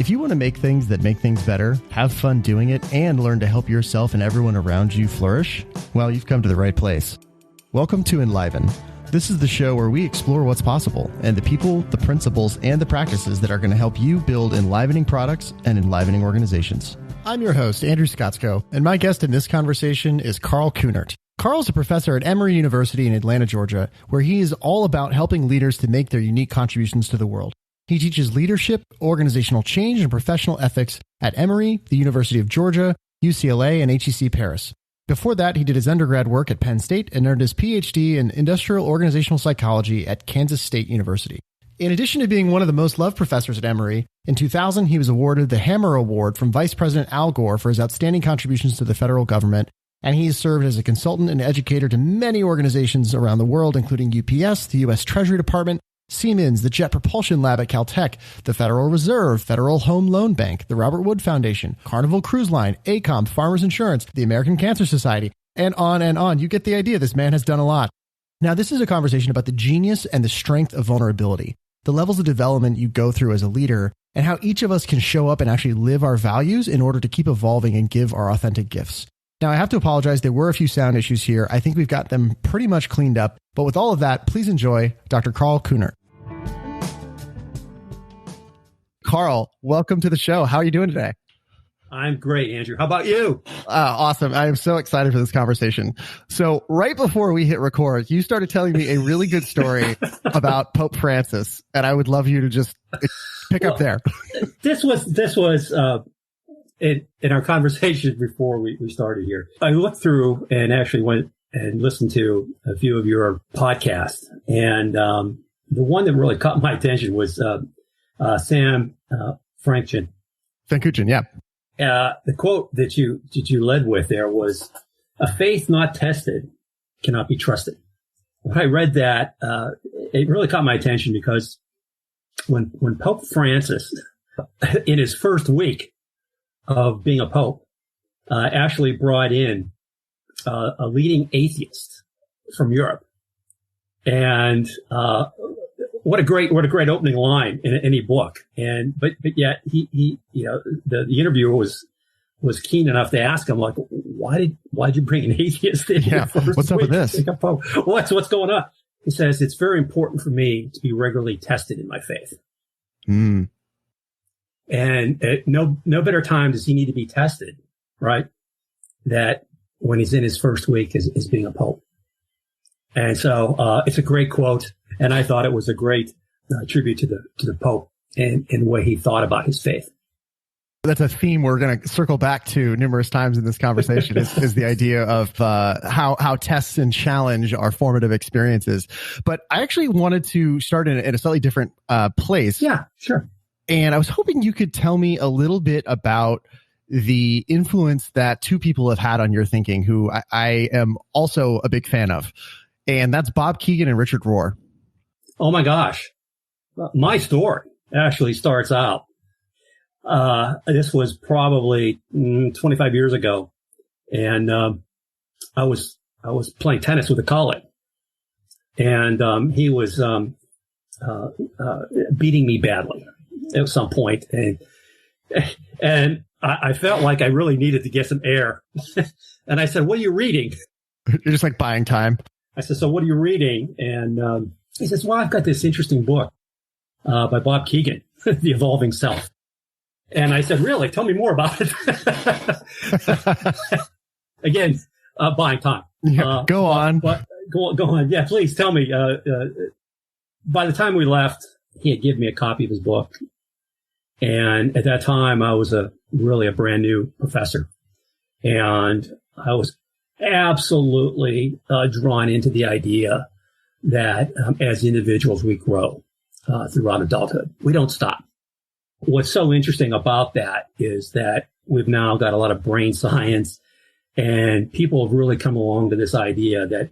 If you want to make things that make things better, have fun doing it, and learn to help yourself and everyone around you flourish, well, you've come to the right place. Welcome to Enliven. This is the show where we explore what's possible and the people, the principles, and the practices that are going to help you build enlivening products and enlivening organizations. I'm your host, Andrew Scottsko, and my guest in this conversation is Karl Kuhnert. Karl's a professor at Emory University in Atlanta, Georgia, where he is all about helping leaders to make their unique contributions to the world. He teaches leadership, organizational change, and professional ethics at Emory, the University of Georgia, UCLA, and HEC Paris. Before that, he did his undergrad work at Penn State and earned his PhD in industrial organizational psychology at Kansas State University. In addition to being one of the most loved professors at Emory, in 2000, he was awarded the Hammer Award from Vice President Al Gore for his outstanding contributions to the federal government, and he has served as a consultant and educator to many organizations around the world, including UPS, the U.S. Treasury Department, Siemens, the Jet Propulsion Lab at Caltech, the Federal Reserve, Federal Home Loan Bank, the Robert Wood Foundation, Carnival Cruise Line, ACOM, Farmers Insurance, the American Cancer Society, and on and on. You get the idea. This man has done a lot. Now, this is a conversation about the genius and the strength of vulnerability, the levels of development you go through as a leader, and how each of us can show up and actually live our values in order to keep evolving and give our authentic gifts. Now, I have to apologize. There were a few sound issues here. I think we've got them pretty much cleaned up. But with all of that, please enjoy Dr. Karl Kuhnert. Karl, welcome to the show. How are you doing today? I'm great, Andrew. How about you? Awesome. I am so excited for this conversation. So right before we hit record, you started telling me a really good story about Pope Francis, and I would love you to just pick up there. This was in our conversation before we started here. I looked through and actually went and listened to a few of your podcasts, and the one that really caught my attention was Sam Frankuchin. Yeah. The quote that you led with there was, "A faith not tested cannot be trusted." When I read that, it really caught my attention because when Pope Francis, in his first week of being a pope, actually brought in a leading atheist from Europe, and what a great opening line in any book. But yet he the interviewer was keen enough to ask him, like, why'd you bring an atheist in? Yeah. What's up with this? What's going on? He says, "It's very important for me to be regularly tested in my faith." Mm. And no better time does he need to be tested, right? That when he's in his first week as being a pope. And so it's a great quote, and I thought it was a great tribute to the Pope and the way he thought about his faith. That's a theme we're going to circle back to numerous times in this conversation is the idea of how tests and challenge are formative experiences. But I actually wanted to start in a slightly different place. Yeah, sure. And I was hoping you could tell me a little bit about the influence that two people have had on your thinking, who I am also a big fan of. And that's Bob Kegan and Richard Rohr. Oh, my gosh. My story actually starts out. This was probably 25 years ago. And I was playing tennis with a colleague. And he was beating me badly at some point. And I felt like I really needed to get some air. And I said, "What are you reading?" You're just like buying time. I said, "So what are you reading?" And he says, "Well, I've got this interesting book by Bob Kegan, The Evolving Self." And I said, "Really? Tell me more about it." Again, buying time. Yeah, go on. Go on. Yeah, please tell me. By the time we left, he had given me a copy of his book. And at that time, I was really a brand new professor. And I was absolutely drawn into the idea that as individuals, we grow throughout adulthood. We don't stop. What's so interesting about that is that we've now got a lot of brain science, and people have really come along to this idea that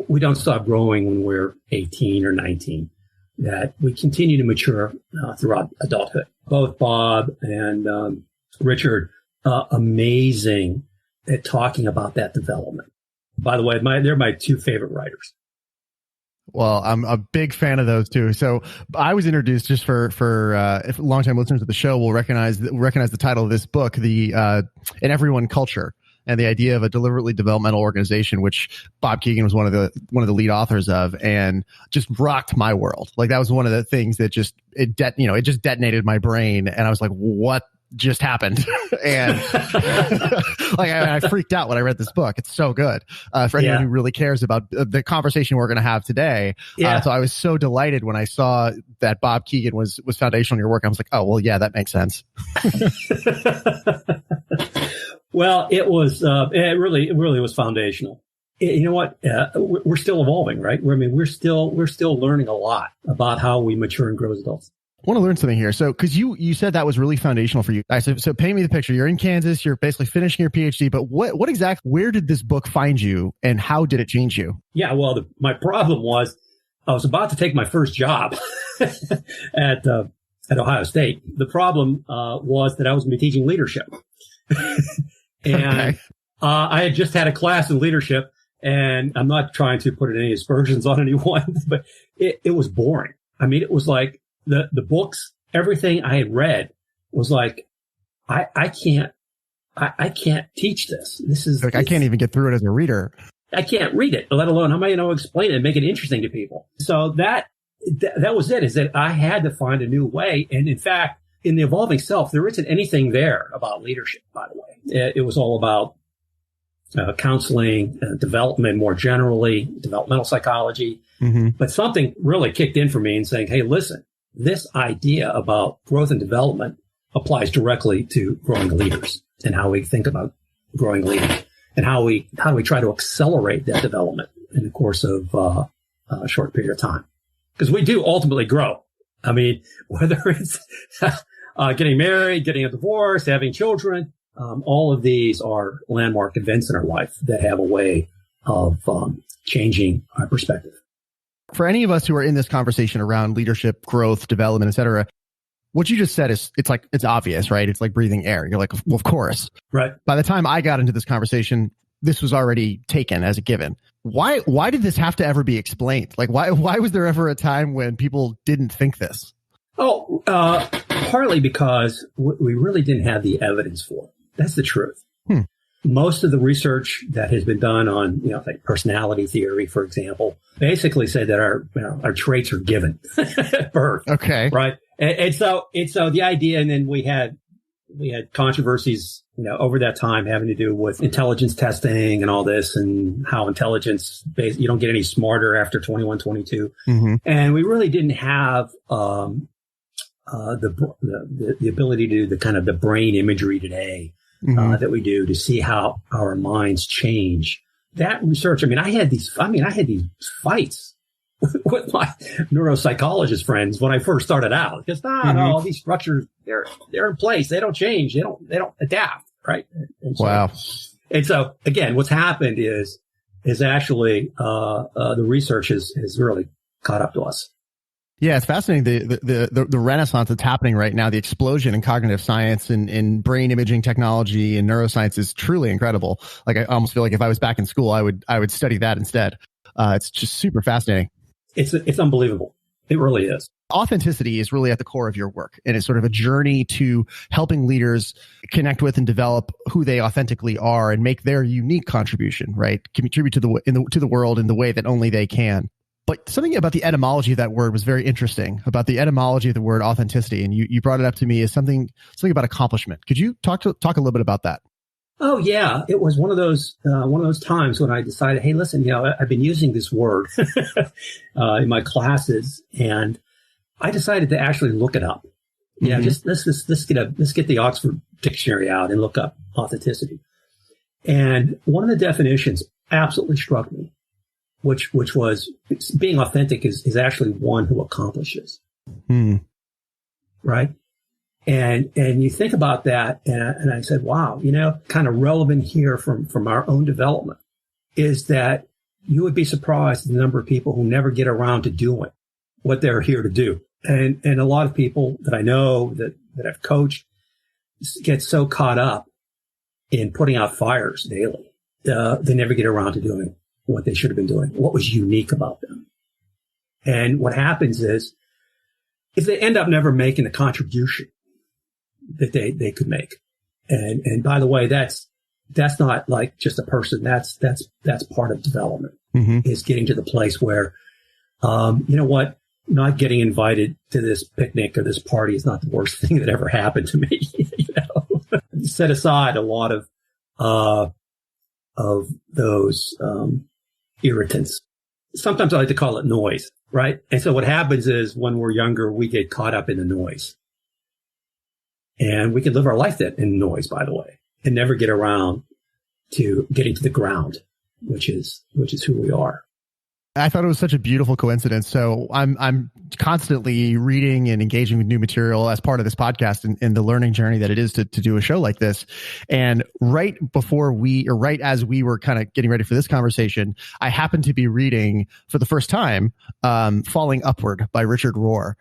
we don't stop growing when we're 18 or 19, that we continue to mature throughout adulthood. Both Bob and Richard, amazing at talking about that development. By the way, they're my two favorite writers. Well, I'm a big fan of those too. So I was introduced, just for if longtime listeners of the show will recognize the title of this book, the In Everyone Culture, and the idea of a deliberately developmental organization, which Bob Kegan was one of the lead authors of, and just rocked my world. Like, that was one of the things that it just detonated my brain, and I was like, what just happened? And like, I freaked out when I read this book. It's so good for anyone who really cares about the conversation we're going to have today. So I was so delighted when I saw that Bob Kegan was foundational in your work. I was like, oh, well, yeah, that makes sense. Well, it was, it really was foundational. You know what? We're still evolving, right? We're still learning a lot about how we mature and grow as adults. I want to learn something here. So, because you said that was really foundational for you. All right, so paint me the picture. You're in Kansas. You're basically finishing your PhD. But what exactly? Where did this book find you, and how did it change you? Yeah, well, my problem was I was about to take my first job at Ohio State. The problem was that I was going to be teaching leadership, and I had just had a class in leadership. And I'm not trying to put any aspersions on anyone, but it was boring. I mean, it was like, the books, everything I had read was like, I can't teach this. This is like, I can't even get through it as a reader. I can't read it, let alone how am I going to explain it and make it interesting to people? So that was it, is that I had to find a new way. And in fact, in the evolving self, there isn't anything there about leadership, by the way. It was all about counseling, development more generally, developmental psychology. Mm-hmm. But something really kicked in for me and saying, hey, listen, this idea about growth and development applies directly to growing leaders and how we think about growing leaders and how we try to accelerate that development in the course of a short period of time. Because we do ultimately grow. I mean, whether it's getting married, getting a divorce, having children, all of these are landmark events in our life that have a way of changing our perspective. For any of us who are in this conversation around leadership, growth, development, et cetera, what you just said it's obvious, right? It's like breathing air. You're like, well, of course. Right. By the time I got into this conversation, this was already taken as a given. Why did this have to ever be explained? Like, why was there ever a time when people didn't think this? Oh, partly because we really didn't have the evidence for it. That's the truth. Most of the research that has been done on, like personality theory, for example, basically said that our traits are given at birth. Okay. Right. And so the idea, and then we had controversies, over that time having to do with intelligence testing and all this, and how intelligence, you don't get any smarter after 21, 22. Mm-hmm. And we really didn't have, the ability to do the kind of the brain imagery today. Mm-hmm. That we do to see how our minds change. That research, I had these fights with my neuropsychologist friends when I first started out. Because no, all these structures, they're in place. They don't change. They don't adapt. Right. And so, wow. And so again, what's happened is actually, the research has really caught up to us. Yeah, it's fascinating. The renaissance that's happening right now, the explosion in cognitive science and in brain imaging technology and neuroscience is truly incredible. Like, I almost feel like if I was back in school, I would study that instead. It's just super fascinating. It's unbelievable. It really is. Authenticity is really at the core of your work, and it's sort of a journey to helping leaders connect with and develop who they authentically are and make their unique contribution, right? Contribute to the world in the way that only they can. But something about the etymology of that word was very interesting, about the etymology of the word authenticity. And you brought it up to me as something about accomplishment. Could you talk a little bit about that? Oh, yeah. It was one of those times when I decided, hey, listen, I've been using this word in my classes, and I decided to actually look it up. Yeah, just let's get the Oxford Dictionary out and look up authenticity. And one of the definitions absolutely struck me. Which was being authentic is actually one who accomplishes. Right. And you think about that. And I said, wow, kind of relevant here from our own development is that you would be surprised at the number of people who never get around to doing what they're here to do. And a lot of people that I know that I've coached get so caught up in putting out fires daily. They never get around to doing what they should have been doing, what was unique about them. And what happens is, if they end up never making the contribution that they could make, and by the way, that's not like just a person. That's part of development, is getting to the place where, you know what, not getting invited to this picnic or this party is not the worst thing that ever happened to me. You know? Set aside a lot of those irritants. Sometimes I like to call it noise, right? And so what happens is when we're younger, we get caught up in the noise. And we can live our life in noise, by the way, and never get around to getting to the ground, which is who we are. I thought it was such a beautiful coincidence. So I'm constantly reading and engaging with new material as part of this podcast and the learning journey that it is to do a show like this. And right as we were kind of getting ready for this conversation, I happened to be reading for the first time, Falling Upward by Richard Rohr.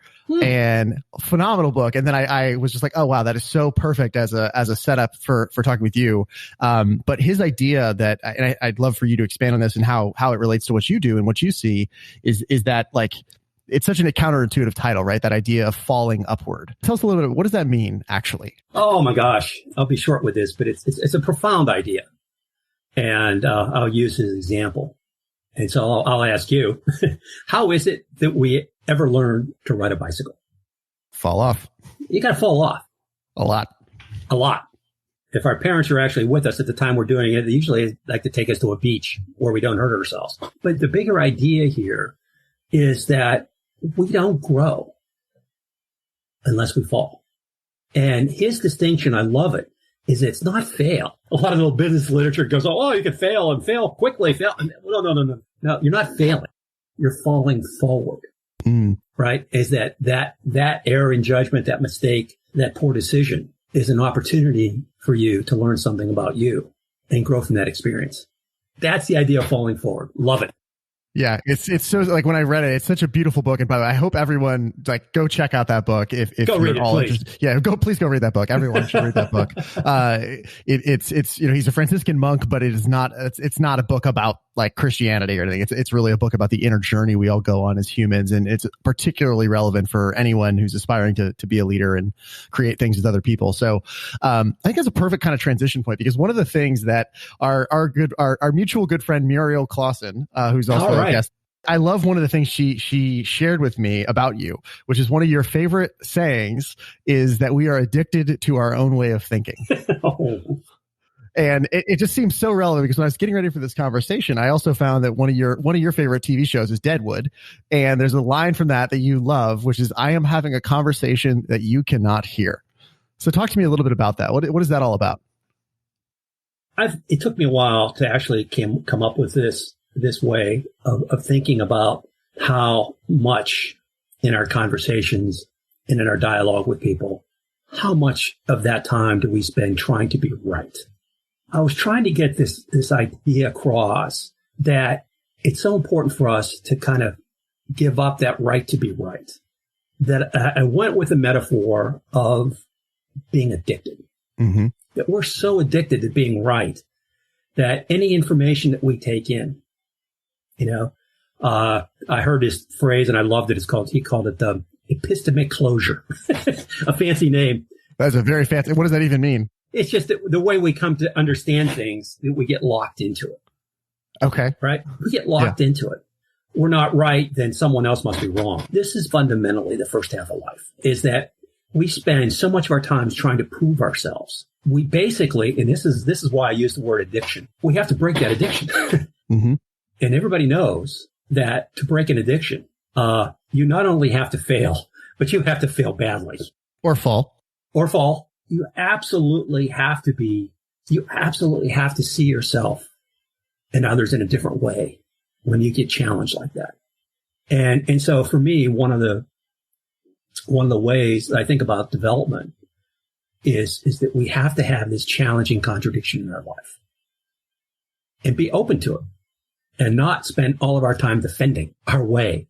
And phenomenal book. And then I was just like, oh, wow, that is so perfect as a setup for talking with you. But his idea that, and I'd love for you to expand on this and how it relates to what you do and what you see is that, like, it's such a counterintuitive title, right? That idea of falling upward. Tell us a little bit, what does that mean actually? Oh my gosh, I'll be short with this, but it's a profound idea. And I'll use his example. And so I'll ask you, how is it that we ever learn to ride a bicycle? Fall off. You got to fall off. A lot. If our parents are actually with us at the time we're doing it, they usually like to take us to a beach where we don't hurt ourselves. But the bigger idea here is that we don't grow unless we fall. And his distinction, I love it, is it's not fail. A lot of little business literature goes, oh, you can fail and fail quickly. No, you're not failing. You're falling forward, right? Is that error in judgment, that mistake, that poor decision is an opportunity for you to learn something about you and grow from that experience. That's the idea of falling forward. Love it. Yeah, it's so, like, when I read it, it's such a beautiful book. And by the way, I hope everyone, like, go check out that book if go you're read it, all please. interested. Yeah, please go read that book. Everyone should read that book. It's you know, he's a Franciscan monk, but it's not a book about, like, Christianity or anything. It's really a book about the inner journey we all go on as humans, and it's particularly relevant for anyone who's aspiring to be a leader and create things with other people. So I think it's a perfect kind of transition point, because one of the things that our mutual good friend Muriel Clausen, who's also a guest, I love one of the things she shared with me about you, which is one of your favorite sayings, is that we are addicted to our own way of thinking. And it just seems so relevant, because when I was getting ready for this conversation, I also found that one of your favorite TV shows is Deadwood. And there's a line from that you love, which is, I am having a conversation that you cannot hear. So talk to me a little bit about that. What is that all about? It took me a while to actually come up with this way of thinking about how much in our conversations and in our dialogue with people, how much of that time do we spend trying to be right? I was trying to get this idea across that it's so important for us to kind of give up that right to be right. That I went with a metaphor of being addicted. Mm-hmm. That we're so addicted to being right that any information that we take in, you know, I heard this phrase and I loved it. He called it the epistemic closure, a fancy name. That's a very fancy. What does that even mean? It's just that the way we come to understand things, that we get locked into it. Okay. Right? We get locked into it. We're not right, then someone else must be wrong. This is fundamentally the first half of life, is that we spend so much of our time trying to prove ourselves. We basically, and this is why I use the word addiction, we have to break that addiction. Mm-hmm. And everybody knows that to break an addiction, you not only have to fail, but you have to fail badly. Or fall. You absolutely have to see yourself and others in a different way when you get challenged like that. And so for me, one of the ways that I think about development is that we have to have this challenging contradiction in our life and be open to it and not spend all of our time defending our way.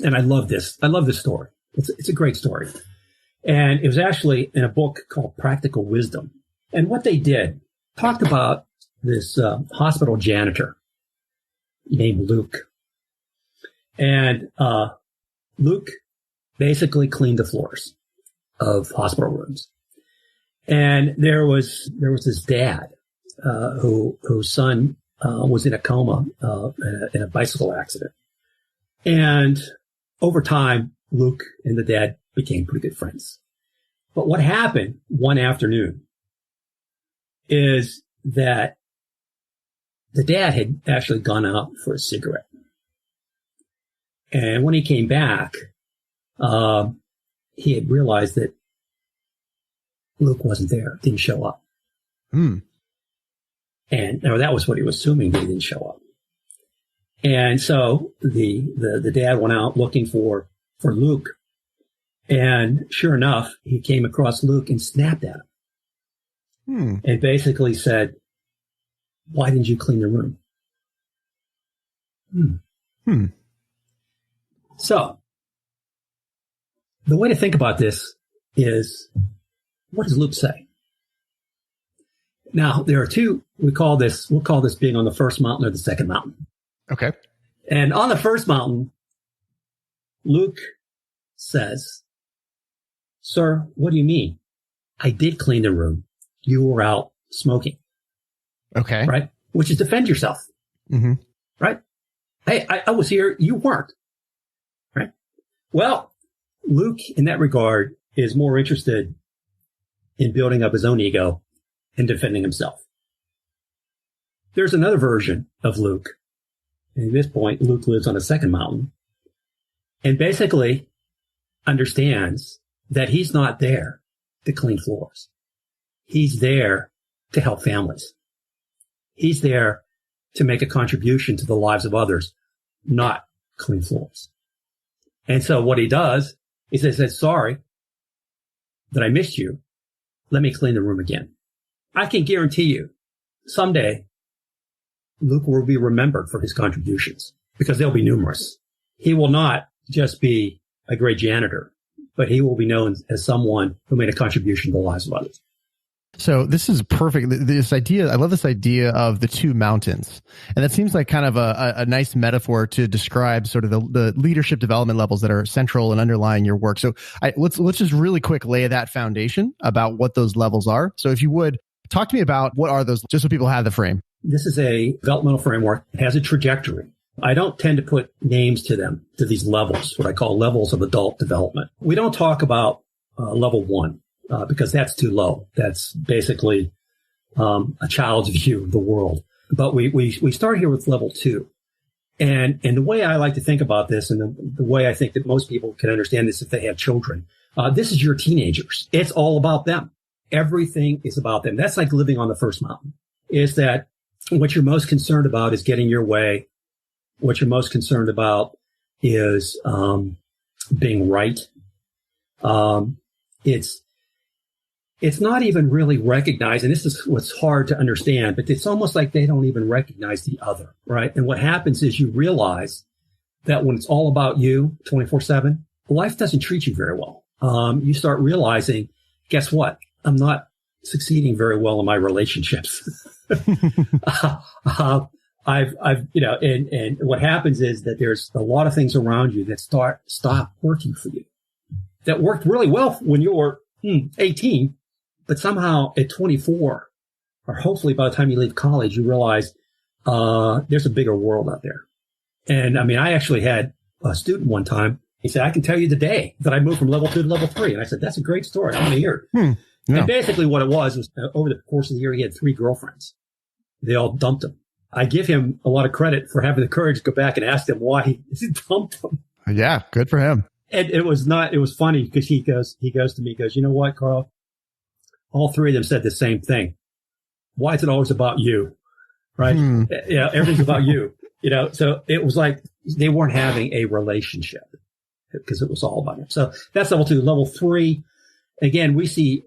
And I love this. I love this story. It's a great story. And it was actually in a book called Practical Wisdom. And what they did, talked about this hospital janitor named Luke. And Luke basically cleaned the floors of hospital rooms. And there was this dad, whose son, was in a coma, in a bicycle accident. And over time, Luke and the dad became pretty good friends. But what happened one afternoon is that the dad had actually gone out for a cigarette. And when he came back, he had realized that Luke wasn't there, didn't show up. And that was what he was assuming, that he didn't show up. And so the dad went out looking for Luke. And sure enough, he came across Luke and snapped at him. And basically said, "Why didn't you clean the room?" So the way to think about this is, what does Luke say? Now, there are two, we'll call this being on the first mountain or the second mountain. Okay. And on the first mountain, Luke says, "Sir, what do you mean? I did clean the room. You were out smoking." Okay. Right? Which is defend yourself. Right? Hey, I was here. You weren't. Right? Well, Luke, in that regard, is more interested in building up his own ego and defending himself. There's another version of Luke. And at this point, Luke lives on a second mountain and basically understands that he's not there to clean floors. He's there to help families. He's there to make a contribution to the lives of others, not clean floors. And so what he does is he says, "Sorry that I missed you. Let me clean the room again." I can guarantee you someday Luke will be remembered for his contributions because they'll be numerous. He will not just be a great janitor, but he will be known as someone who made a contribution to the lives of others. So this is perfect. This idea, I love this idea of the two mountains. And that seems like kind of a nice metaphor to describe sort of the leadership development levels that are central and underlying your work. So let's just really quick lay that foundation about what those levels are. So if you would, talk to me about what are those, just so people have the frame. This is a developmental framework. It has a trajectory. I don't tend to put names to them, to these levels, what I call levels of adult development. We don't talk about level 1. Because that's too low. That's basically a child's view of the world. But we start here with level 2. And the way I like to think about this, and the way I think that most people can understand this if they have children, this is your teenagers. It's all about them. Everything is about them. That's like living on the first mountain, is that what you're most concerned about is getting your way. What you're most concerned about is being right. It's not even really recognized, and this is what's hard to understand, but it's almost like they don't even recognize the other, right? And what happens is you realize that when it's all about you 24/7, life doesn't treat you very well. You start realizing, guess what? I'm not succeeding very well in my relationships. And what happens is that there's a lot of things around you that stop working for you, that worked really well when you were 18. But somehow at 24, or hopefully by the time you leave college, you realize there's a bigger world out there. And I mean, I actually had a student one time. He said, "I can tell you the day that I moved from level 2 to level 3. And I said, "That's a great story. I want to hear it." Yeah. And basically what it was over the course of the year, he had 3 girlfriends. They all dumped him. I give him a lot of credit for having the courage to go back and ask them why he dumped them. Yeah, good for him. And it was funny because he goes to me, "You know what, Karl? All 3 of them said the same thing. Why is it always about you?" Right? Everything's about you. So it was like they weren't having a relationship because it was all about him. So that's level 2. Level 3, again, we see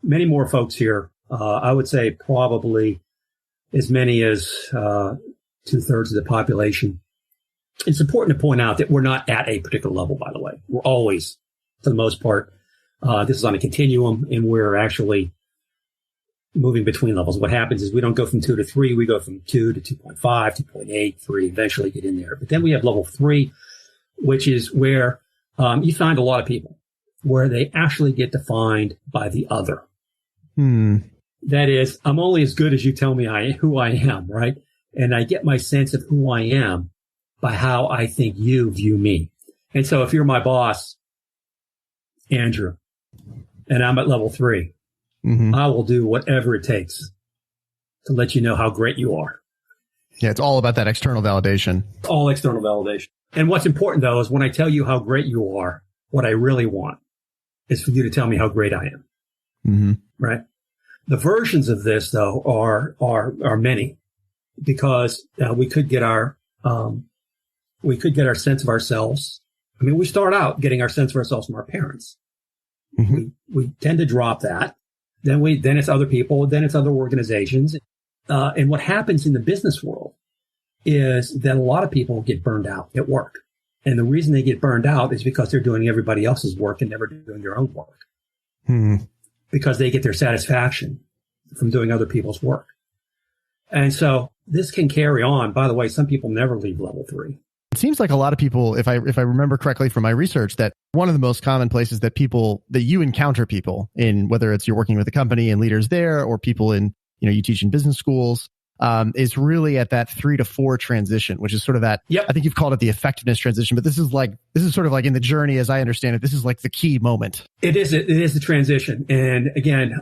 many more folks here. I would say probably as many as 2/3 of the population. It's important to point out that we're not at a particular level, by the way. We're always, for the most part, this is on a continuum, and we're actually moving between levels. What happens is we don't go from 2 to 3. We go from 2 to 2.5, 2.8, 3, eventually get in there. But then we have level 3, which is where you find a lot of people where they actually get defined by the other. That is, I'm only as good as you tell me who I am, right? And I get my sense of who I am by how I think you view me. And so if you're my boss, Andrew, and I'm at level 3, I will do whatever it takes to let you know how great you are. Yeah, it's all about that external validation. All external validation. And what's important, though, is when I tell you how great you are, what I really want is for you to tell me how great I am. Right? The versions of this, though, are many, because we could get our sense of ourselves. I mean, we start out getting our sense of ourselves from our parents. We tend to drop that. Then it's other people. Then it's other organizations. And what happens in the business world is that a lot of people get burned out at work. And the reason they get burned out is because they're doing everybody else's work and never doing their own work. Because they get their satisfaction from doing other people's work. And so this can carry on. By the way, some people never leave level 3. It seems like a lot of people, if I remember correctly from my research, that one of the most common places that you encounter people in, whether it's you're working with a company and leaders there, or people in, you teach in business schools, is really at that 3 to 4 transition, which is sort of that. I think you've called it the effectiveness transition, but this is sort of like in the journey, as I understand it, this is like the key moment. It is the transition. And again,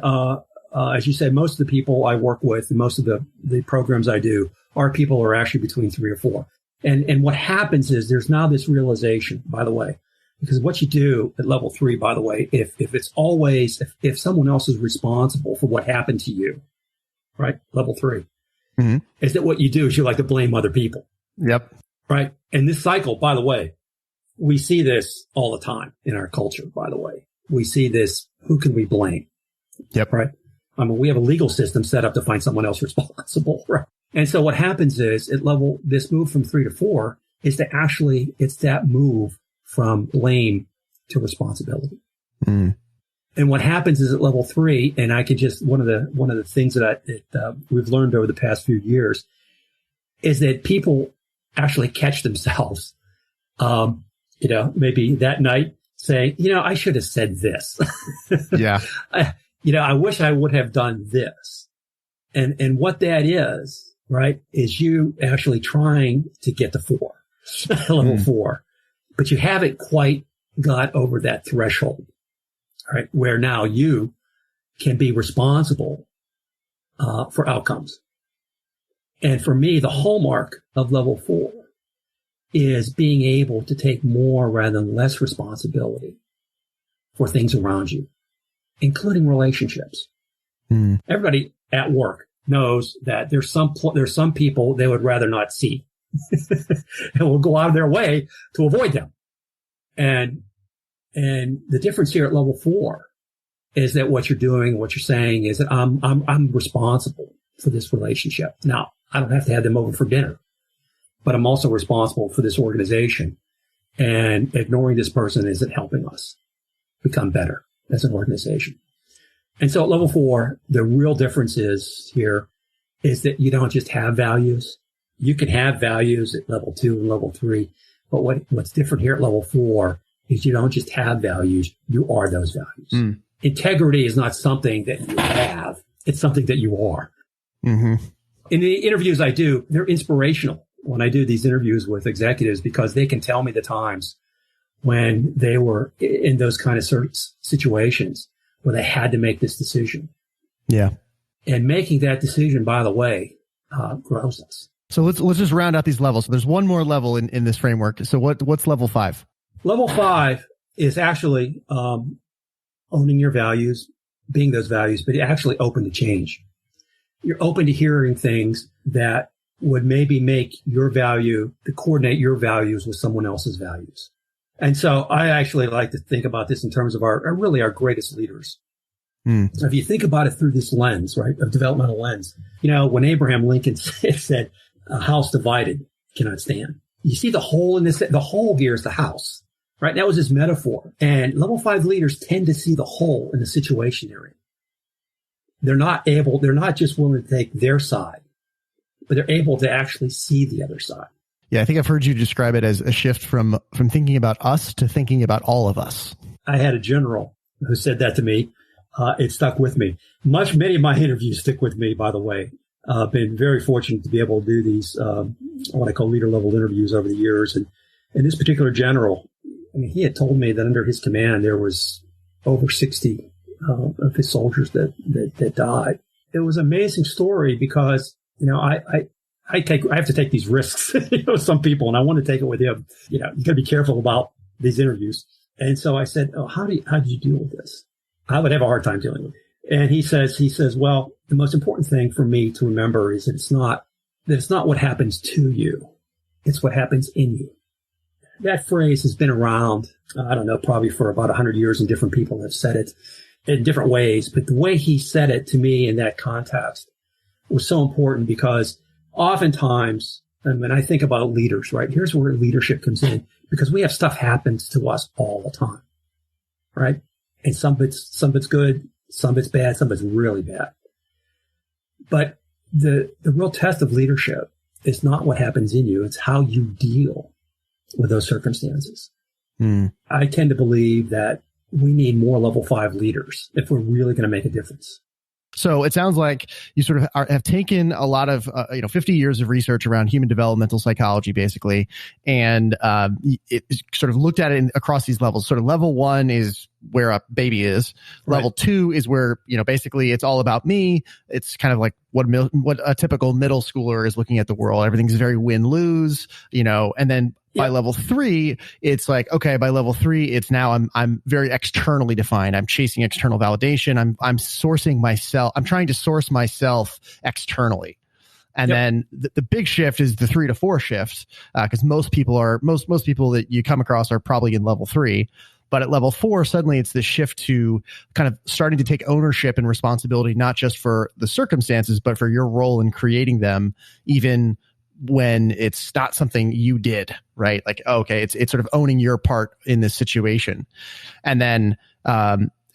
as you said, most of the people I work with, and most of the programs I do, are people who are actually between 3 or 4. And what happens is there's now this realization, by the way, because what you do at level 3, by the way, if someone else is responsible for what happened to you, right? Level 3, is that what you do is you like to blame other people. Yep. Right. And this cycle, by the way, we see this all the time in our culture, by the way. We see this, who can we blame? Yep. Right. I mean, we have a legal system set up to find someone else responsible, right? And so what happens is this move from 3 to 4 is it's that move from blame to responsibility. And what happens is at level 3, and I could just, one of the things that we've learned over the past few years is that people actually catch themselves, maybe that night saying, I should have said this. Yeah. I wish I would have done this. And what that is, right, is you actually trying to get to 4, level 4, but you haven't quite got over that threshold, right, where now you can be responsible for outcomes. And for me, the hallmark of level 4 is being able to take more rather than less responsibility for things around you, including relationships. Everybody at work knows that there's some people they would rather not see and will go out of their way to avoid them. And the difference here at level 4 is that what you're doing, what you're saying is that I'm responsible for this relationship. Now, I don't have to have them over for dinner, but I'm also responsible for this organization, and ignoring this person isn't helping us become better as an organization. And so at level 4, the real difference is that you don't just have values. You can have values at level 2 and level 3, but what's different here at level 4 is you don't just have values, you are those values. Integrity is not something that you have, it's something that you are. In the interviews I do, they're inspirational when I do these interviews with executives, because they can tell me the times when they were in those kind of situations where they had to make this decision. Yeah. And making that decision, by the way, grows us. So let's just round out these levels. So there's one more level in this framework. So what's level 5? Level 5 is actually owning your values, being those values, but actually open to change. You're open to hearing things that would maybe make your value, to coordinate your values with someone else's values. And so I actually like to think about this in terms of our greatest leaders. So if you think about it through this lens, right, of developmental lens, when Abraham Lincoln said, a house divided cannot stand. You see the hole in this, the hole here is the house, right? That was his metaphor. And level 5 leaders tend to see the hole in the situation they're in. They're not just willing to take their side, but they're able to actually see the other side. Yeah, I think I've heard you describe it as a shift from thinking about us to thinking about all of us. I had a general who said that to me. It stuck with me. Many of my interviews stick with me, by the way. I've been very fortunate to be able to do these, what I call leader level interviews over the years. And this particular general, I mean, he had told me that under his command, there was over 60 of his soldiers that died. It was an amazing story because, I have to take these risks, some people, and I want to take it with him. You got to be careful about these interviews. And so I said, how do you deal with this? I would have a hard time dealing with it. And he says, well, the most important thing for me to remember is that it's not what happens to you. It's what happens in you. That phrase has been around, I don't know, probably for about 100 years, and different people have said it in different ways. But the way he said it to me in that context was so important because oftentimes, and when I think about leaders, right, here's where leadership comes in, because we have stuff happens to us all the time, right? And some of it's good, some of it's bad, some of it's really bad. But the real test of leadership is not what happens in you, it's how you deal with those circumstances. I tend to believe that we need more level 5 leaders if we're really going to make a difference. So it sounds like you sort of have taken a lot of, 50 years of research around human developmental psychology, basically, and it sort of looked at it across these levels. Sort of level 1 is where a baby is. Level 2 is where, basically it's all about me. It's kind of like what a typical middle schooler is looking at the world. Everything's very win-lose, and then by level 3, it's like, okay, by level 3, it's now I'm very externally defined. I'm chasing external validation. I'm sourcing myself. I'm trying to source myself externally. And then the big shift is the 3 to 4 shift, because most people that you come across are probably in level 3. But at level 4, suddenly it's this shift to kind of starting to take ownership and responsibility, not just for the circumstances, but for your role in creating them, even when it's not something you did, right? Like, okay, it's sort of owning your part in this situation. And then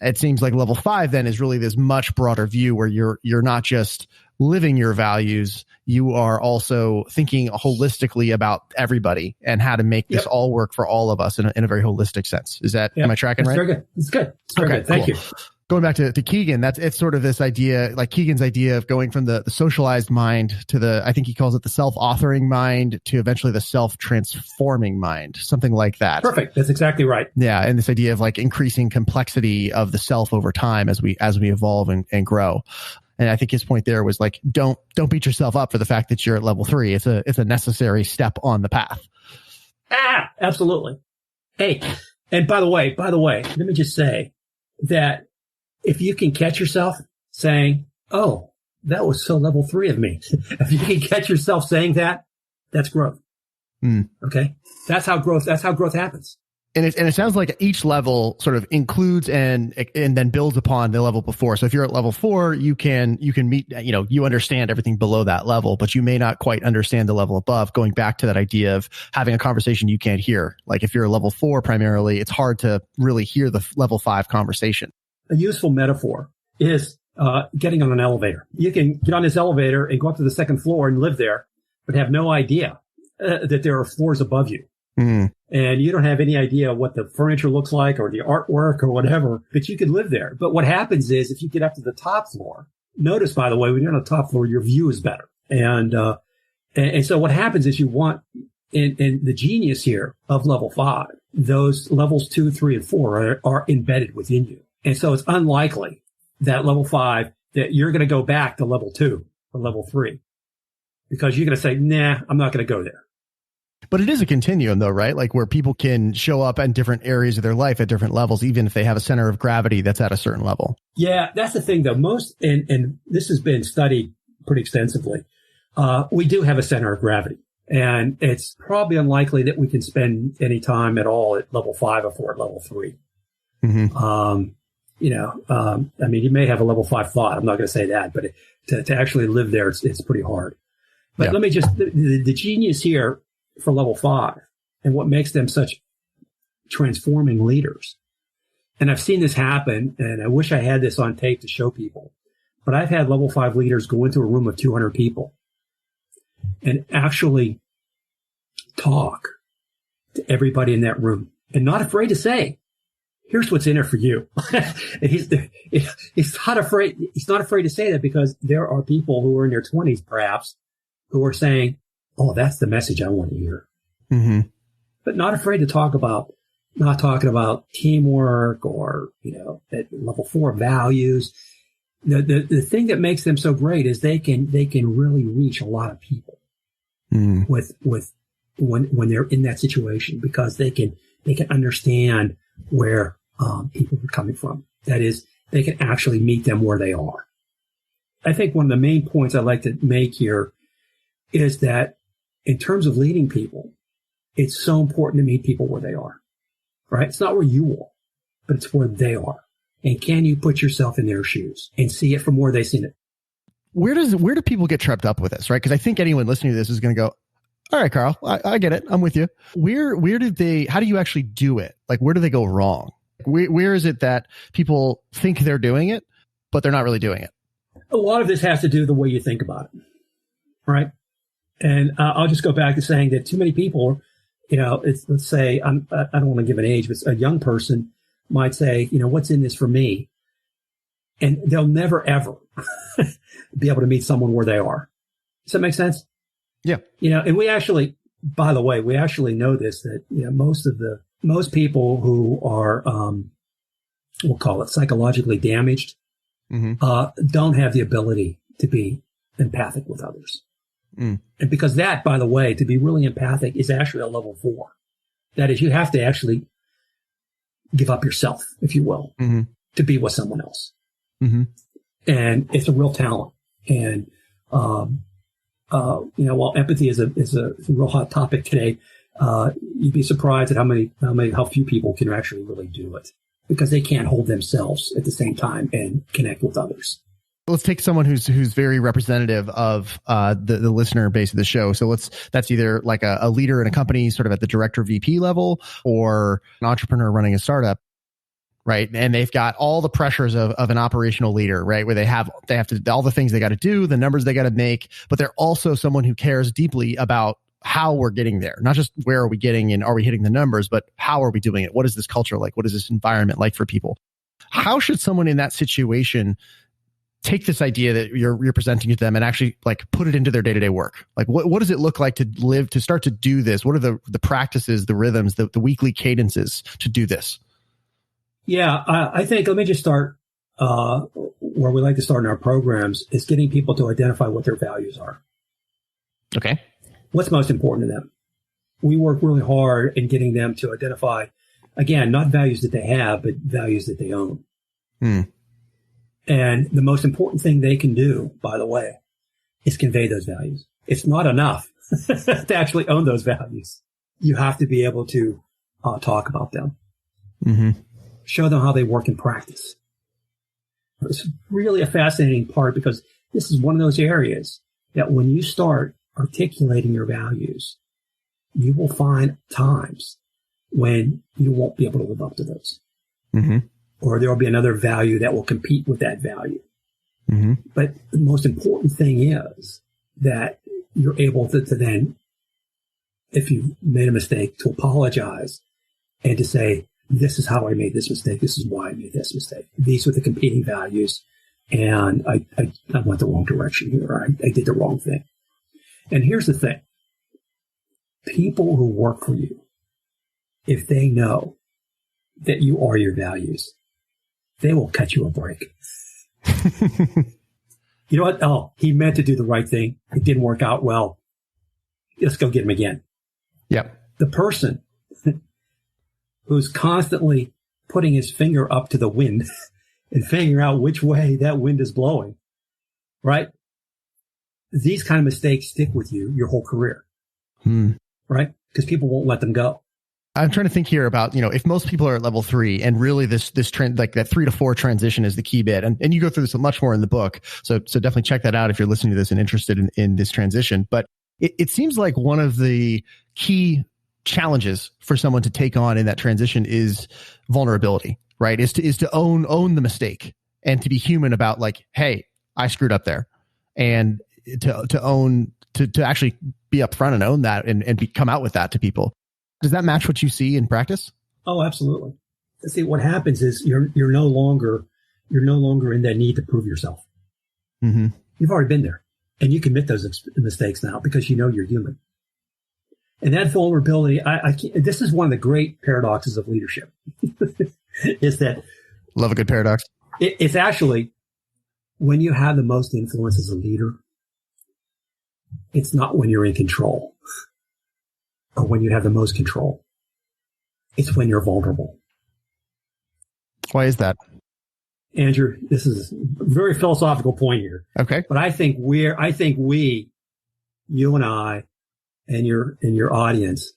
it seems like level 5 then is really this much broader view where you're not just living your values, you are also thinking holistically about everybody and how to make this all work for all of us in a very holistic sense. Is that, am I tracking right? Very good. It's good. It's very good. Thank you. Going back to Keegan, it's sort of this idea, like Keegan's idea of going from the socialized mind to I think he calls it the self-authoring mind, to eventually the self-transforming mind, something like that. Perfect. That's exactly right. Yeah. And this idea of like increasing complexity of the self over time as we evolve and grow. And I think his point there was like, don't beat yourself up for the fact that you're at level 3. It's a necessary step on the path. Absolutely. Hey, and by the way, let me just say that if you can catch yourself saying, oh, that was so level 3 of me. If you can catch yourself saying that, that's growth. Okay. That's how growth happens. And it sounds like each level sort of includes and then builds upon the level before. So if you're at level 4, you can meet, you understand everything below that level, but you may not quite understand the level above, going back to that idea of having a conversation you can't hear. Like if you're a level 4 primarily, it's hard to really hear the level 5 conversation. A useful metaphor is getting on an elevator. You can get on this elevator and go up to the second floor and live there, but have no idea that there are floors above you. And you don't have any idea what the furniture looks like or the artwork or whatever, but you could live there. But what happens is if you get up to the top floor, notice, by the way, when you're on the top floor, your view is better. And so what happens is you want, in the genius here of level 5, those levels 2, 3, and 4 are embedded within you. And so it's unlikely that level 5, that you're going to go back to level 2 or level 3, because you're going to say, nah, I'm not going to go there. But it is a continuum though, right? Like where people can show up in different areas of their life at different levels, even if they have a center of gravity that's at a certain level. Yeah, that's the thing though. Most, and this has been studied pretty extensively. We do have a center of gravity, and it's probably unlikely that we can spend any time at all at level 5 or at level 3. I mean, you may have a level 5 thought. I'm not going to say that, but to actually live there, it's pretty hard. But let me just, the genius here for level 5 and what makes them such transforming leaders. And I've seen this happen, and I wish I had this on tape to show people, but I've had level 5 leaders go into a room of 200 people and actually talk to everybody in that room and not afraid to say, here's what's in it for you. And he's not afraid to say that, because there are people who are in their 20s, perhaps, who are saying, oh, that's the message I want to hear. Mm-hmm. But not afraid to talk about, not talking about teamwork or, at level 4 values. The thing that makes them so great is they can really reach a lot of people with when they're in that situation, because they can understand where people are coming from. That is, they can actually meet them where they are. I think one of the main points I'd like to make here is that in terms of leading people, it's so important to meet people where they are, right? It's not where you are, but it's where they are. And can you put yourself in their shoes and see it from where they've seen it? Where do people get tripped up with this, right? Because I think anyone listening to this is going to go, all right, Karl, I get it. I'm with you. How do you actually do it? Like, where do they go wrong? Where is it that people think they're doing it, but they're not really doing it? A lot of this has to do with the way you think about it, right? And I'll just go back to saying that too many people, let's say, I don't want to give an age, but a young person might say, what's in this for me? And they'll never, ever be able to meet someone where they are. Does that make sense? Yeah. And we actually, by the way, know this, that, most people who are, we'll call it psychologically damaged, don't have the ability to be empathic with others. And because that, by the way, to be really empathic is actually a level 4. That is, you have to actually give up yourself, if you will, to be with someone else. And it's a real talent. And, while empathy is a real hot topic today, you'd be surprised at how few people can actually really do it, because they can't hold themselves at the same time and connect with others. Let's take someone who's very representative of the listener base of the show. So that's either like a leader in a company, sort of at the director VP level, or an entrepreneur running a startup, right? And they've got all the pressures of an operational leader, right? Where they have to all the things they got to do, the numbers they got to make, but they're also someone who cares deeply about how we're getting there. Not just where are we getting and are we hitting the numbers, but how are we doing it? What is this culture like? What is this environment like for people? How should someone in that situation take this idea that you're presenting to them and actually like put it into their day-to-day work? Like what does it look like to start to do this? What are the practices, the rhythms, the weekly cadences to do this? Yeah, I think, let me just start where we like to start in our programs, is getting people to identify what their values are. Okay. What's most important to them? We work really hard in getting them to identify, again, not values that they have, but values that they own. And the most important thing they can do, by the way, is convey those values. It's not enough to actually own those values. You have to be able to talk about them. Show them how they work in practice. It's really a fascinating part, because this is one of those areas that when you start articulating your values, you will find times when you won't be able to live up to those. Or there will be another value that will compete with that value. But the most important thing is that you're able to then, if you made a mistake, to apologize and to say, this is how I made this mistake. This is why I made this mistake. These were the competing values. And I went the wrong direction here. I did the wrong thing. And here's the thing. People who work for you, if they know that you are your values, they will cut you a break. You know what? Oh, he meant to do the right thing. It didn't work out well. Let's go get him again. Yep. The person who's constantly putting his finger up to the wind and figuring out which way that wind is blowing, right? These kind of mistakes stick with you your whole career, right? Because people won't let them go. I'm trying to think here about, if most people are at level 3 and really this trend, like that 3 to 4 transition is the key bit. And you go through this much more in the book. So definitely check that out if you're listening to this and interested in this transition. But it seems like one of the key challenges for someone to take on in that transition is vulnerability, right? Is to own the mistake and to be human about like, hey, I screwed up there, and to actually be upfront and own that and come out with that to people. Does that match what you see in practice? Oh, absolutely. See, what happens is you're no longer in that need to prove yourself. Mm-hmm. You've already been there, and you commit those mistakes now because you know you're human. And that vulnerability, this is one of the great paradoxes of leadership, is that love a good paradox. It's actually when you have the most influence as a leader, it's not when you're in control or when you have the most control. It's when you're vulnerable. Why is that? Andrew, this is a very philosophical point here. Okay. But I think we, you and I, and your audience,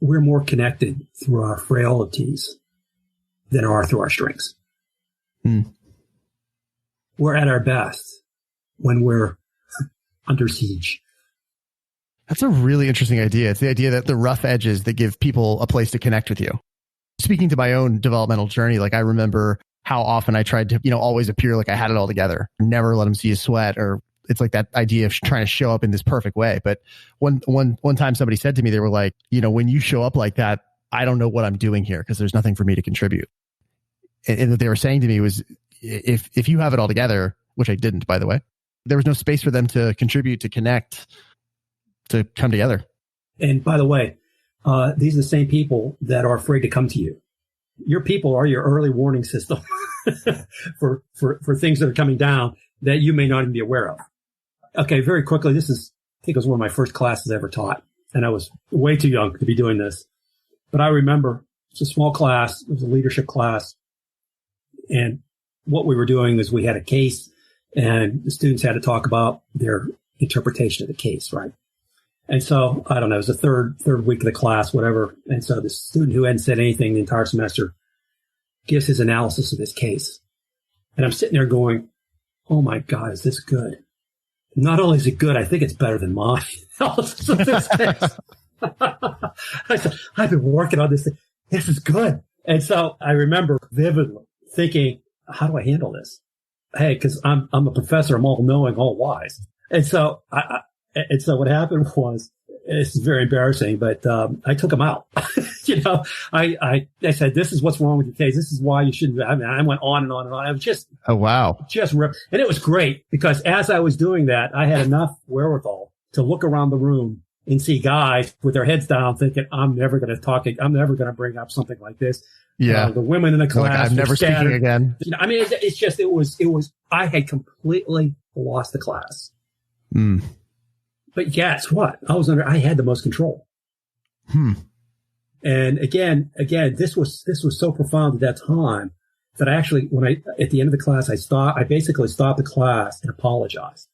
we're more connected through our frailties than are through our strengths. We're at our best when we're under siege. That's a really interesting idea. It's the idea that the rough edges that give people a place to connect with you. Speaking to my own developmental journey, like I remember how often I tried to, always appear like I had it all together, never let them see a sweat, or it's like that idea of trying to show up in this perfect way. But one time somebody said to me, they were like, when you show up like that, I don't know what I'm doing here because there's nothing for me to contribute. And what they were saying to me was, if you have it all together, which I didn't, by the way, there was no space for them to contribute, to connect, to come together. And by the way, these are the same people that are afraid to come to you. Your people are your early warning system for things that are coming down that you may not even be aware of. Okay, very quickly, I think it was one of my first classes I ever taught, and I was way too young to be doing this. But I remember it's a small class. It was a leadership class. And what we were doing is we had a case, and the students had to talk about their interpretation of the case, right? And so, I don't know, it was the third week of the class, whatever. And so the student who hadn't said anything the entire semester gives his analysis of this case. And I'm sitting there going, oh my God, is this good? Not only is it good, I think it's better than mine. Analysis of this case. I said, I've been working on this thing. This is good. And so I remember vividly thinking, how do I handle this? Hey, because I'm a professor, I'm all knowing, all wise. And so so what happened was, this is very embarrassing, but I took him out. I said, this is what's wrong with your case. This is why you shouldn't. I mean, I went on and on and on. I was just, oh wow, just ripped. And it was great because as I was doing that, I had enough wherewithal to look around the room and see guys with their heads down thinking, I'm never going to talk. I'm never going to bring up something like this. Yeah. The women in the class. Like, I'm never speaking again. I mean, it was, I had completely lost the class. But guess what? I had the most control. And again, this was so profound at that time that I actually, at the end of the class, I basically stopped the class and apologized.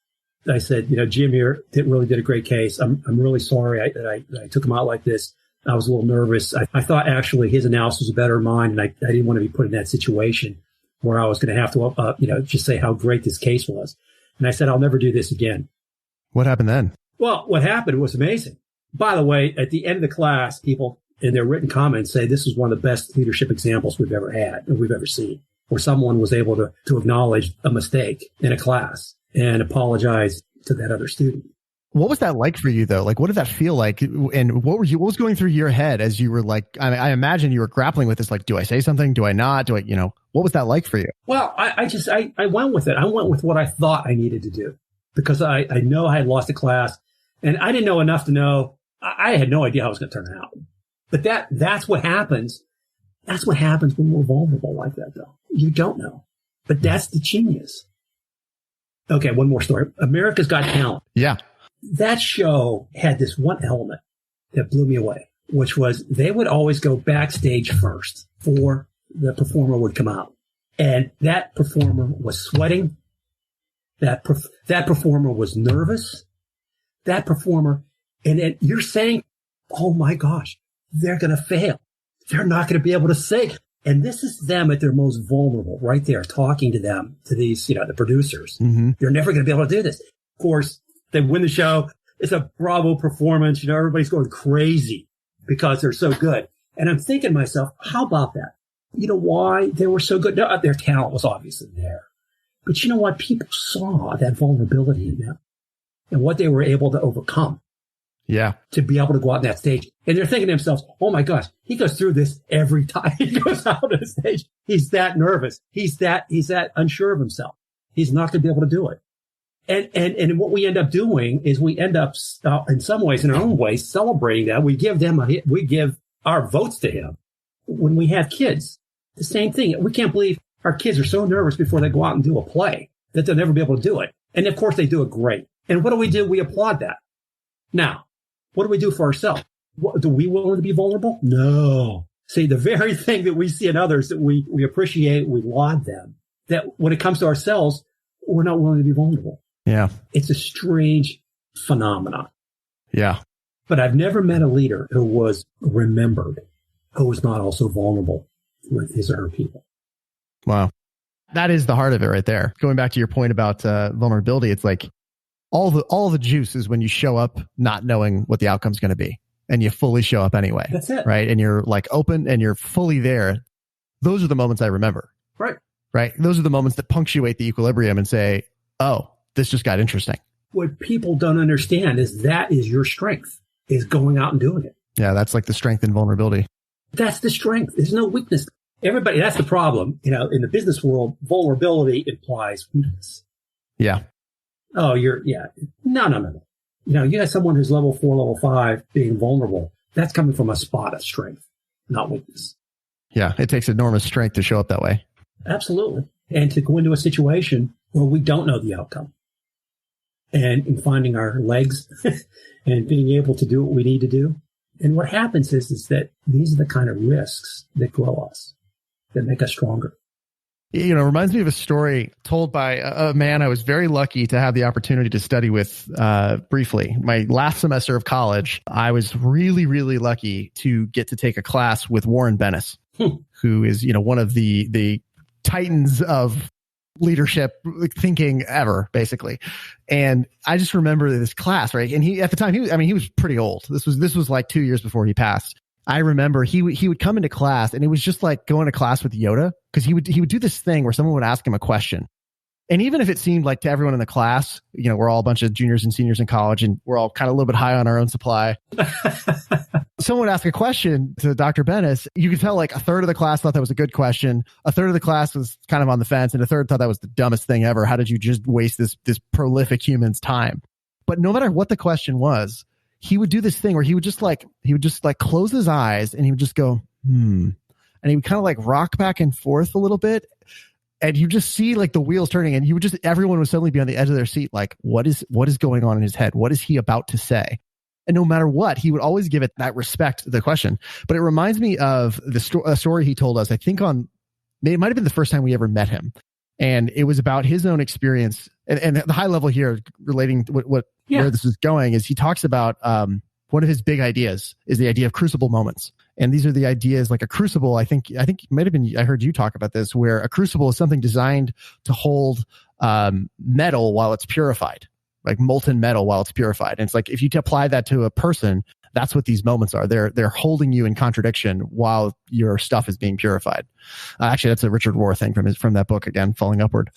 I said, Jim here really did a great case. I'm really sorry that I took him out like this. I was a little nervous. I thought actually his analysis was better than mine, and I didn't want to be put in that situation where I was going to have to, just say how great this case was. And I said, I'll never do this again. What happened then? Well, what happened was amazing. By the way, at the end of the class, people in their written comments say this is one of the best leadership examples we've ever had and we've ever seen, where someone was able to acknowledge a mistake in a class and apologize to that other student. What was that like for you, though? Like, what did that feel like? And what was going through your head as you were like, I imagine you were grappling with this, like, do I say something? Do I not? What was that like for you? Well, I went with it. I went with what I thought I needed to do because I know I had lost a class and I didn't know enough to know. I had no idea how it was going to turn out. But that's what happens. That's what happens when we're vulnerable like that, though. You don't know. But that's the genius. Okay, one more story. America's Got Talent. Yeah. That show had this one element that blew me away, which was they would always go backstage first before the performer would come out. And that performer was sweating. That performer was nervous. That performer, and then you're saying, oh my gosh, they're going to fail. They're not going to be able to sing. And this is them at their most vulnerable right there, talking to them, to these, the producers. Mm-hmm. You're never going to be able to do this. Of course, they win the show. It's a bravo performance. Everybody's going crazy because they're so good. And I'm thinking to myself, how about that? You know why they were so good? No, their talent was obviously there. But you know what? People saw that vulnerability in them and what they were able to overcome. Yeah. To be able to go out on that stage. And they're thinking to themselves, oh my gosh, he goes through this every time he goes out on the stage. He's that nervous. He's that unsure of himself. He's not going to be able to do it. And what we end up doing is we end up, in some ways, in our own ways, celebrating that. We give our votes to him. When we have kids, the same thing. We can't believe our kids are so nervous before they go out and do a play that they'll never be able to do it. And of course they do it great. And what do? We applaud that. Now, what do we do for ourselves? Do we willing to be vulnerable? No. See, the very thing that we see in others that we appreciate, we laud them, that when it comes to ourselves, we're not willing to be vulnerable. Yeah. It's a strange phenomenon. Yeah. But I've never met a leader who was remembered, who was not also vulnerable with his or her people. Wow. That is the heart of it right there. Going back to your point about vulnerability, it's like all the juice is when you show up not knowing what the outcome's going to be, and you fully show up anyway. That's it. Right? And you're like open and you're fully there. Those are the moments I remember. Right. Right? Those are the moments that punctuate the equilibrium and say, oh, this just got interesting. What people don't understand is that is your strength, is going out and doing it. Yeah, that's like the strength and vulnerability. That's the strength. There's no weakness. Everybody, that's the problem. You know, in the business world, vulnerability implies weakness. Yeah. Oh, No. You know, you have someone who's level 4, level 5 being vulnerable. That's coming from a spot of strength, not weakness. Yeah. It takes enormous strength to show up that way. Absolutely. And to go into a situation where we don't know the outcome, and in finding our legs and being able to do what we need to do. And what happens is that these are the kind of risks that grow us, that make us stronger. You know, it reminds me of a story told by a man I was very lucky to have the opportunity to study with briefly. My last semester of college, I was really, really lucky to get to take a class with Warren Bennis, who is, you know, one of the titans of leadership thinking ever, basically. And I just remember this class, right? And he, at the time, he was pretty old. This was like 2 years before he passed. I remember he would come into class, and it was just like going to class with Yoda, because he would do this thing where someone would ask him a question. And even if it seemed like to everyone in the class, you know, we're all a bunch of juniors and seniors in college, and we're all kind of a little bit high on our own supply. Someone would ask a question to Dr. Bennis. You could tell like a third of the class thought that was a good question. A third of the class was kind of on the fence, and a third thought that was the dumbest thing ever. How did you just waste this prolific human's time? But no matter what the question was, he would do this thing where he would just like close his eyes, and he would just go, and he would kind of like rock back and forth a little bit. And you just see like the wheels turning, and everyone would suddenly be on the edge of their seat. Like, what is going on in his head? What is he about to say? And no matter what, he would always give it that respect to the question. But it reminds me of a story he told us, I think it might have been the first time we ever met him. And it was about his own experience. And the high level here relating to where this is going is he talks about, one of his big ideas is the idea of crucible moments. And these are the ideas like a crucible. I think it might have been, I heard you talk about this, where a crucible is something designed to hold metal while it's purified, like molten metal while it's purified. And it's like, if you apply that to a person, that's what these moments are. They're holding you in contradiction while your stuff is being purified. Actually, that's a Richard Rohr thing from that book, again, Falling Upward.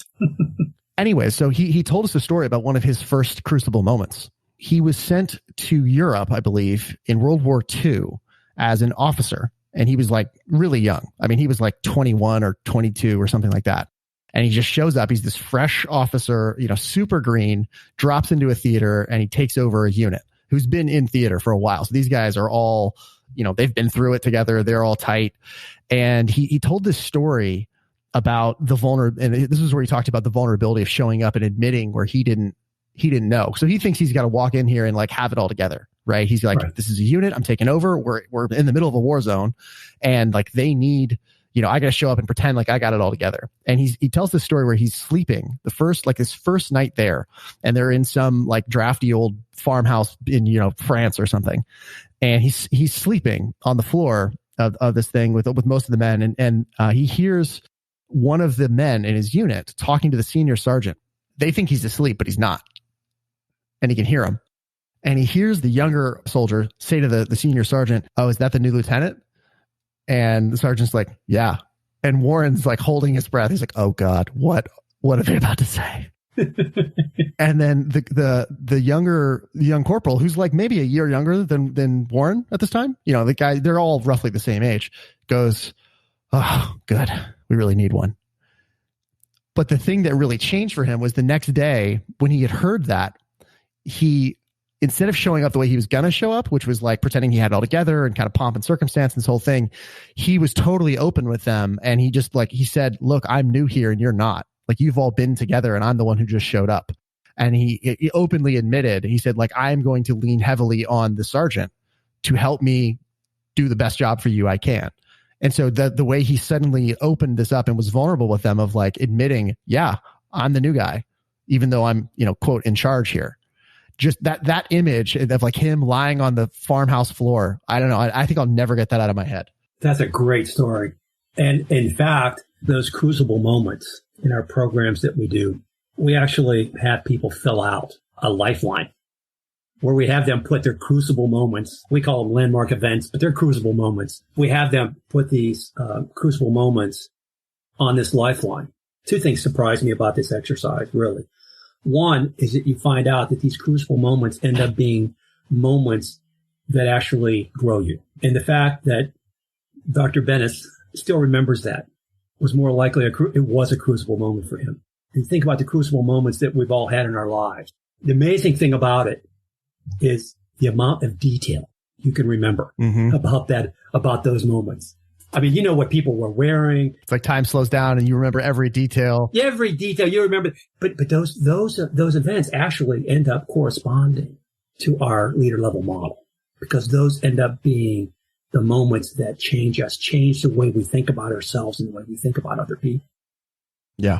Anyway, so he told us a story about one of his first crucible moments. He was sent to Europe, I believe, in World War II as an officer. And he was like really young. I mean, he was like 21 or 22 or something like that. And he just shows up. He's this fresh officer, you know, super green, drops into a theater, and he takes over a unit who's been in theater for a while. So these guys are all, you know, they've been through it together. They're all tight. And he told this story about the and this is where he talked about the vulnerability of showing up and admitting where he didn't know. So he thinks he's got to walk in here and like have it all together, right? He's like, This is a unit. I'm taking over. We're in the middle of a war zone, and like they need, you know, I got to show up and pretend like I got it all together. And he tells this story where he's sleeping his first night there, and they're in some like drafty old farmhouse in, you know, France or something. And he's sleeping on the floor of this thing with most of the men. And he hears one of the men in his unit talking to the senior sergeant. They think he's asleep, but he's not. And he can hear him. And he hears the younger soldier say to the senior sergeant, "Oh, is that the new lieutenant?" And the sergeant's like, "Yeah." And Warren's like holding his breath. He's like, "Oh God, what are they about to say?" And then the young corporal, who's like maybe a year younger than Warren at this time, the guy, they're all roughly the same age, goes, "Oh, good. We really need one." But the thing that really changed for him was the next day when he had heard that, he, instead of showing up the way he was going to show up, which was like pretending he had it all together and kind of pomp and circumstance and this whole thing, he was totally open with them. And he just he said, "Look, I'm new here and you're not. Like, you've all been together and I'm the one who just showed up." And he openly admitted, he said, "I'm going to lean heavily on the sergeant to help me do the best job for you I can." And so the way he suddenly opened this up and was vulnerable with them of admitting, "Yeah, I'm the new guy, even though I'm, quote, in charge here." Just that image of him lying on the farmhouse floor. I don't know. I think I'll never get that out of my head. That's a great story. And in fact, those crucible moments in our programs that we do, we actually have people fill out a lifeline where we have them put their crucible moments. We call them landmark events, but they're crucible moments. We have them put these crucible moments on this lifeline. Two things surprised me about this exercise, really. One is that you find out that these crucible moments end up being moments that actually grow you. And the fact that Dr. Bennis still remembers that was more likely it was a crucible moment for him. And think about the crucible moments that we've all had in our lives. The amazing thing about it is the amount of detail you can remember about those moments. I mean, you know what people were wearing. It's like time slows down and you remember every detail. Every detail you remember. But those events actually end up corresponding to our leader level model, because those end up being the moments that change us, change the way we think about ourselves and the way we think about other people. Yeah.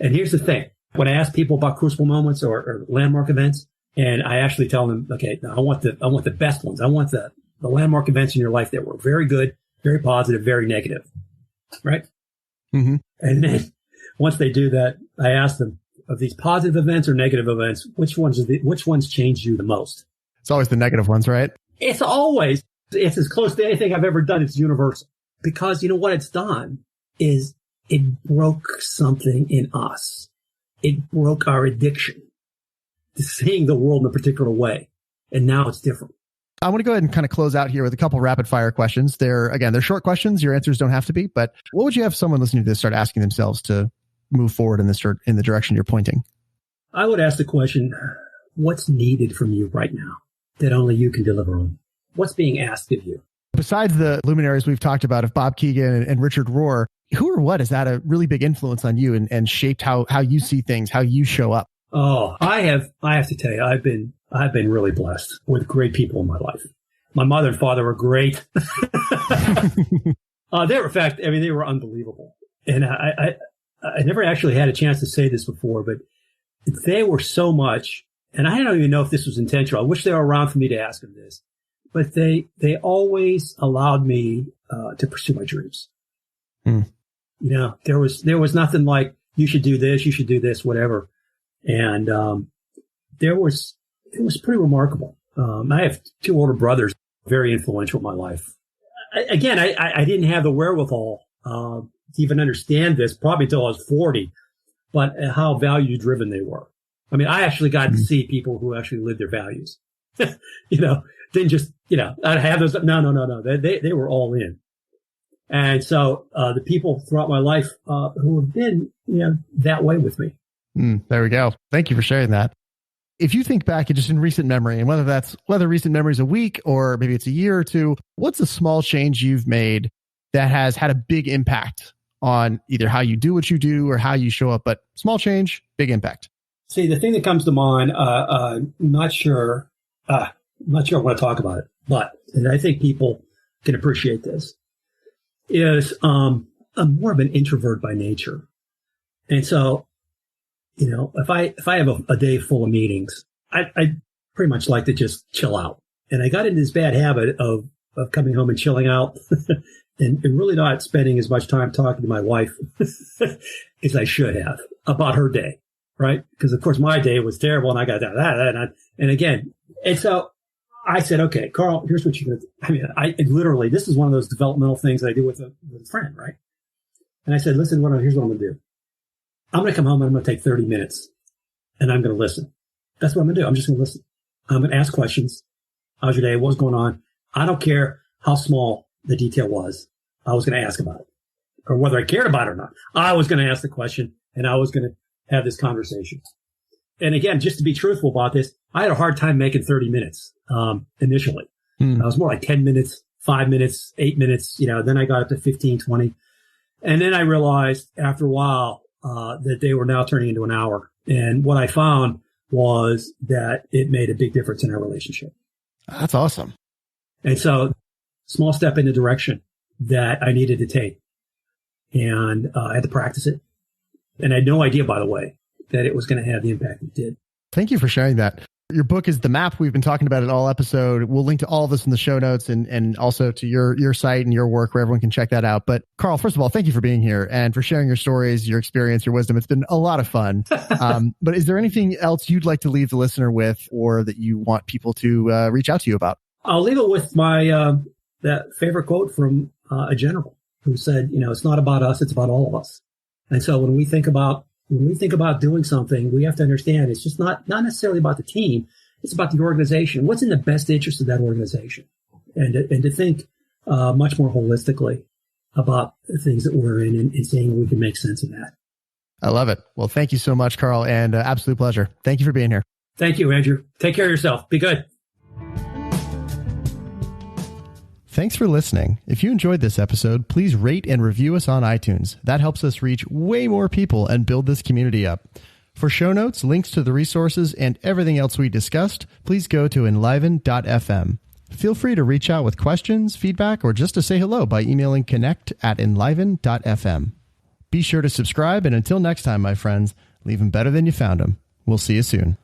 And here's the thing. When I ask people about crucible moments or landmark events, and I actually tell them, okay, now I want the best ones. I want the landmark events in your life that were very good, very positive, very negative. Right? Mm-hmm. And then once they do that, I ask them, of these positive events or negative events, which ones changed you the most? It's always the negative ones, right? It's as close to anything I've ever done. It's universal, because you know what it's done is it broke something in us. It broke our addiction to seeing the world in a particular way. And now it's different. I want to go ahead and kind of close out here with a couple rapid fire questions. They're short questions. Your answers don't have to be, but what would you have someone listening to this start asking themselves to move forward in the direction you're pointing? I would ask the question, what's needed from you right now that only you can deliver on? What's being asked of you? Besides the luminaries we've talked about of Bob Keegan and Richard Rohr, who or what has had a really big influence on you and shaped how you see things, how you show up? Oh, I have to tell you, I've been really blessed with great people in my life. My mother and father were great. They were unbelievable. And I never actually had a chance to say this before, but they were so much, and I don't even know if this was intentional. I wish they were around for me to ask them this, but they always allowed me to pursue my dreams. Mm. There was nothing like, you should do this, whatever. And it was pretty remarkable. I have two older brothers, very influential in my life. I didn't have the wherewithal to even understand this probably until I was 40, but how value driven they were. I mean, I actually got to see people who actually lived their values. Didn't just, I'd have those. No. They were all in. And so, the people throughout my life, who have been, that way with me. There we go. Thank you for sharing that. If you think back just in recent memory, and whether recent memory is a week or maybe it's a year or two, what's a small change you've made that has had a big impact on either how you do what you do or how you show up, but small change, big impact? See, the thing that comes to mind, not sure I want to talk about it, but, and I think people can appreciate this, is I'm more of an introvert by nature. And so, if I have a day full of meetings, I pretty much like to just chill out. And I got into this bad habit of coming home and chilling out and really not spending as much time talking to my wife as I should have about her day, right? Because, of course, my day was terrible and I got that. And so I said, okay, Karl, here's what you're going to do. I mean, literally, this is one of those developmental things that I do with a friend, right? And I said, listen, here's what I'm going to do. I'm going to come home and I'm going to take 30 minutes and I'm going to listen. That's what I'm going to do. I'm just going to listen. I'm going to ask questions. How's your day? What's going on? I don't care how small the detail was. I was going to ask about it, or whether I cared about it or not. I was going to ask the question, and I was going to have this conversation. And again, just to be truthful about this, I had a hard time making 30 minutes initially. I was more like 10 minutes, 5 minutes, 8 minutes, then I got up to 15, 20. And then I realized after a while that they were now turning into an hour. And what I found was that it made a big difference in our relationship. That's awesome. And so small step in the direction that I needed to take. And I had to practice it. And I had no idea, by the way, that it was going to have the impact it did. Thank you for sharing that. Your book is The Map. We've been talking about it all episode. We'll link to all of this in the show notes and also to your site and your work where everyone can check that out. But Karl, first of all, thank you for being here and for sharing your stories, your experience, your wisdom. It's been a lot of fun. But is there anything else you'd like to leave the listener with, or that you want people to reach out to you about? I'll leave it with my that favorite quote from a general who said, it's not about us, it's about all of us. And so when we think about doing something, we have to understand it's just not necessarily about the team. It's about the organization. What's in the best interest of that organization? And to think much more holistically about the things that we're in and seeing we can make sense of that. I love it. Well, thank you so much, Karl, and absolute pleasure. Thank you for being here. Thank you, Andrew. Take care of yourself. Be good. Thanks for listening. If you enjoyed this episode, please rate and review us on iTunes. That helps us reach way more people and build this community up. For show notes, links to the resources, and everything else we discussed, please go to enliven.fm. Feel free to reach out with questions, feedback, or just to say hello by emailing connect@enliven.fm. Be sure to subscribe, and until next time, my friends, leave them better than you found them. We'll see you soon.